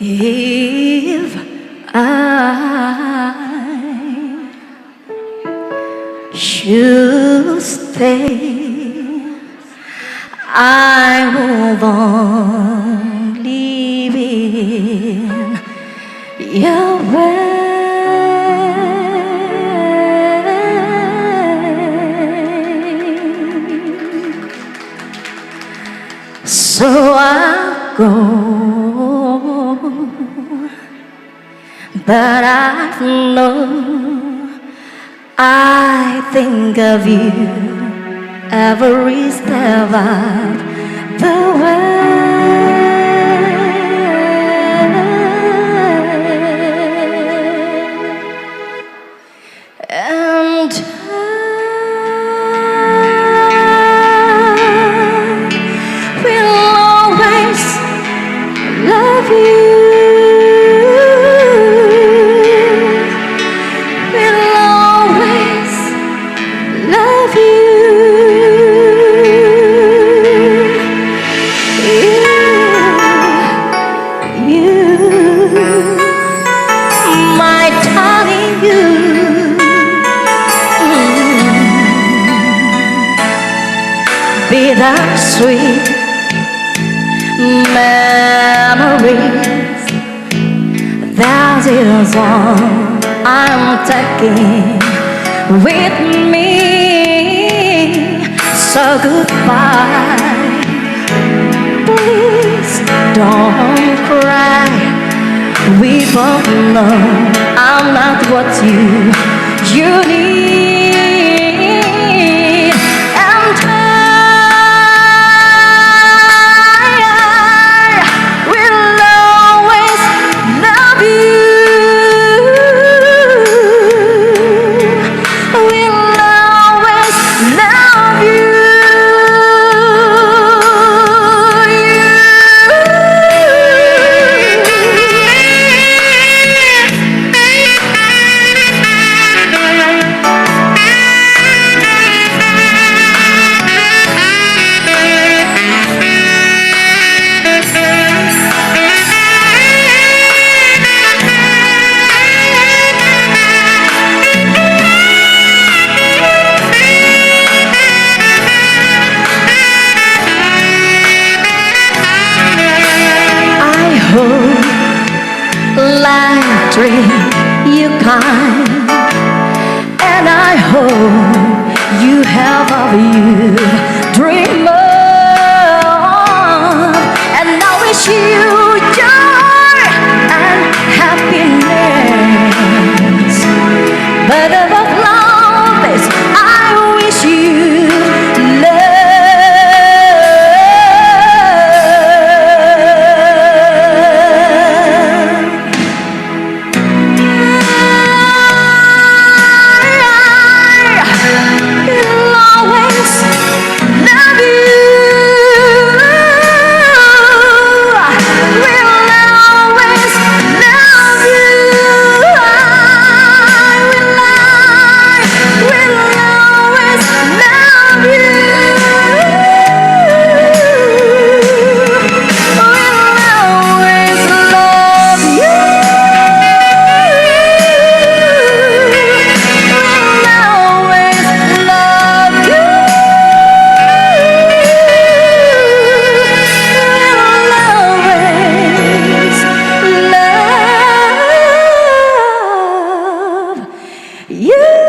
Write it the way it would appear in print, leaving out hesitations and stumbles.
If I should stay, I will only be in your way. So I'll go, but I know I think of you every step of the way. And I will always love you. Be that sweet memories. That is all I'm taking with me. So goodbye, please don't cry. We both know I'm not what you need. Life treat you kind, and I hope you have all you dream of. And I wish you joy and happiness, but above all this, I wish you you.